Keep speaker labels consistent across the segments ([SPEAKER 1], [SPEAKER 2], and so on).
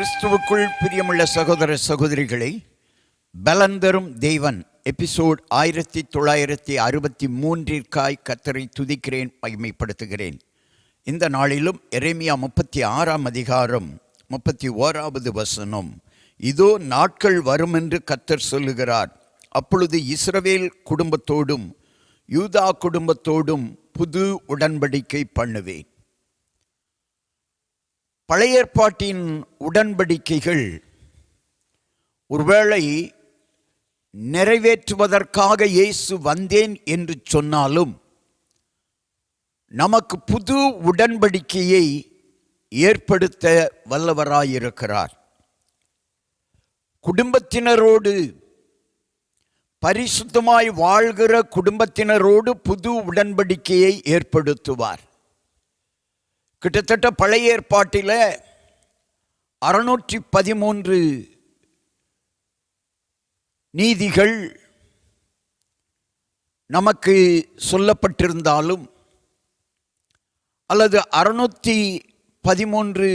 [SPEAKER 1] கிறிஸ்துவுக்குள் பிரியமுள்ள சகோதர சகோதரிகளை, பலந்தரும் தேவன் எபிசோட் 1963 கர்த்தரை துதிக்கிறேன், மகிமைப்படுத்துகிறேன். இந்த நாளிலும் எரேமியா 36 அதிகாரம் 31வது வசனம், இதோ நாட்கள் வரும் என்று கர்த்தர் சொல்லுகிறார், அப்பொழுது இஸ்ரவேல் குடும்பத்தோடும் யூதா குடும்பத்தோடும் புது உடன்படிக்கை பண்ணுவேன். பழைய ஏற்பாட்டின் உடன்படிக்கைகள் ஒருவேளை நிறைவேற்றுவதற்காக இயேசு வந்தேன் என்று சொன்னாலும், நமக்கு புது உடன்படிக்கையை ஏற்படுத்த வல்லவராயிருக்கிறார். குடும்பத்தினரோடு, பரிசுத்தமாய் வாழ்கிற குடும்பத்தினரோடு புது உடன்படிக்கையை ஏற்படுத்துவார். கிட்டத்தட்ட பழைய ஏற்பாட்டில் 613 நீதிகள் நமக்கு சொல்லப்பட்டிருந்தாலும், அல்லது 613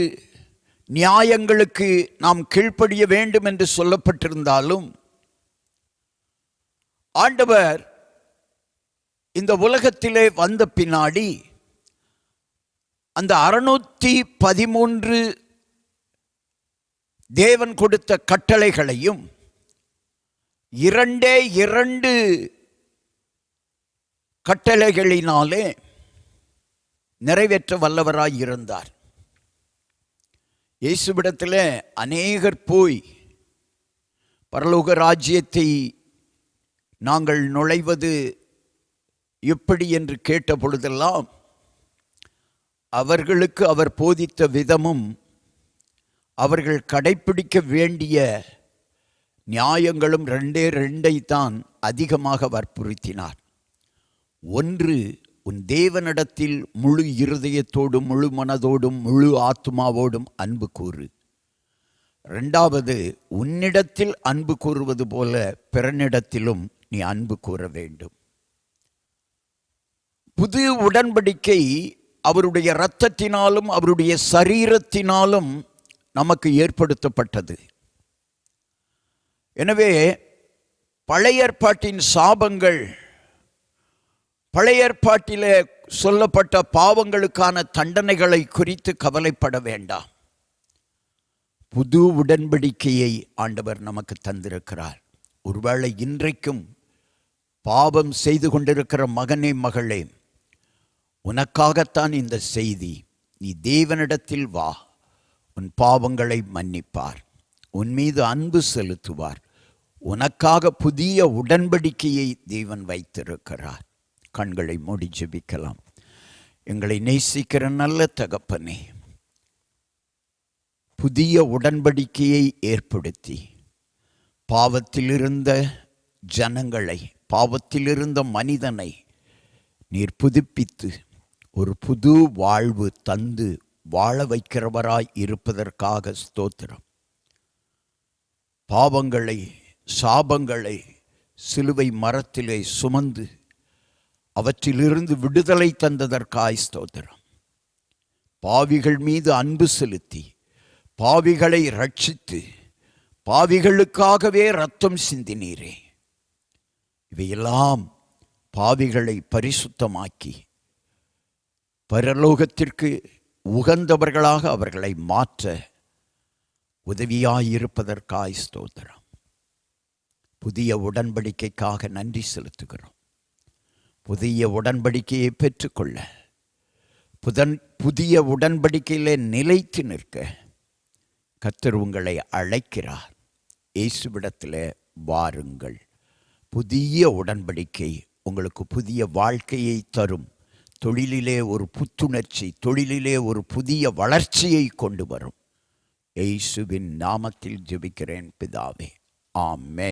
[SPEAKER 1] நியாயங்களுக்கு நாம் கீழ்ப்படிய வேண்டும் என்று சொல்லப்பட்டிருந்தாலும், ஆண்டவர் இந்த உலகத்திலே வந்த பின்னாடி அந்த 613 தேவன் கொடுத்த கட்டளைகளையும் 2 கட்டளைகளினாலே நிறைவேற்ற வல்லவராய் இருந்தார். இயேசுவிடத்தில் அநேகர் போய் பரலோக ராஜ்யத்தை நாங்கள் நுழைவது எப்படி என்று கேட்ட பொழுதெல்லாம், அவர்களுக்கு அவர் போதித்த விதமும் அவர்கள் கடைப்பிடிக்க வேண்டிய நியாயங்களும் 2 தான் அதிகமாக வற்புறுத்தினார். ஒன்று, உன் தேவனிடத்தில் முழு இருதயத்தோடும் முழு மனதோடும் முழு ஆத்துமாவோடும் அன்பு கூறு. 2வது, உன்னிடத்தில் அன்பு கூறுவது போல பிறனிடத்திலும் நீ அன்பு கூற வேண்டும். புது உடன்படிக்கை அவருடைய இரத்தத்தினாலும் அவருடைய சரீரத்தினாலும் நமக்கு ஏற்படுத்தப்பட்டது. எனவே பழைய ஏற்பாட்டின் சாபங்கள், பழைய ஏற்பாட்டிலே சொல்லப்பட்ட பாவங்களுக்கான தண்டனைகளை குறித்து கவலைப்பட வேண்டாம். புது உடன்படிக்கையை ஆண்டவர் நமக்கு தந்திருக்கிறார். ஒருவேளை இன்றைக்கும் பாவம் செய்து கொண்டிருக்கிற மகனே, மகளே, உனக்காகத்தான் இந்த செய்தி. நீ தேவனிடத்தில் வா, உன் பாவங்களை மன்னிப்பார், உன் மீது அன்பு செலுத்துவார். உனக்காக புதிய உடன்படிக்கையை தேவன் வைத்திருக்கிறார். கண்களை மூடி ஜெபிக்கலாம். எங்களை நேசிக்கிற நல்ல தகப்பனே, புதிய உடன்படிக்கையை ஏற்படுத்தி பாவத்திலிருந்த ஜனங்களை, பாவத்திலிருந்த மனிதனை நீர் புதுப்பித்து ஒரு புது வாழ்வு தந்து வாழ வைக்கிறவராய் இருப்பதற்காக ஸ்தோத்திரம். பாவங்களை, சாபங்களை சிலுவை மரத்திலே சுமந்து அவற்றிலிருந்து விடுதலை தந்ததற்காய் ஸ்தோத்திரம். பாவிகள் மீது அன்பு செலுத்தி பாவிகளை ரட்சித்து பாவிகளுக்காகவே இரத்தம் சிந்தினீரே. இவையெல்லாம் பாவிகளை பரிசுத்தமாக்கி பரலோகத்திற்கு உகந்தவர்களாக அவர்களை மாற்ற உதவியாயிருப்பதற்காய் ஸ்தோத்திரம். புதிய உடன்படிக்கைக்காக நன்றி செலுத்துகிறோம். புதிய உடன்படிக்கையை பெற்றுக்கொள்ள, புதிய உடன்படிக்கையிலே நிலைத்து நிற்க கர்த்தர் உங்களை அழைக்கிறார். இயேசுவிடத்தில் வாருங்கள். புதிய உடன்படிக்கை உங்களுக்கு புதிய வாழ்க்கையை தரும். தொழிலிலே ஒரு புத்துணர்ச்சி, தொழிலிலே ஒரு புதிய வளர்ச்சியை கொண்டு வரும். இயேசுவின் நாமத்தில் ஜெபிக்கிறேன் பிதாவே, ஆமென்.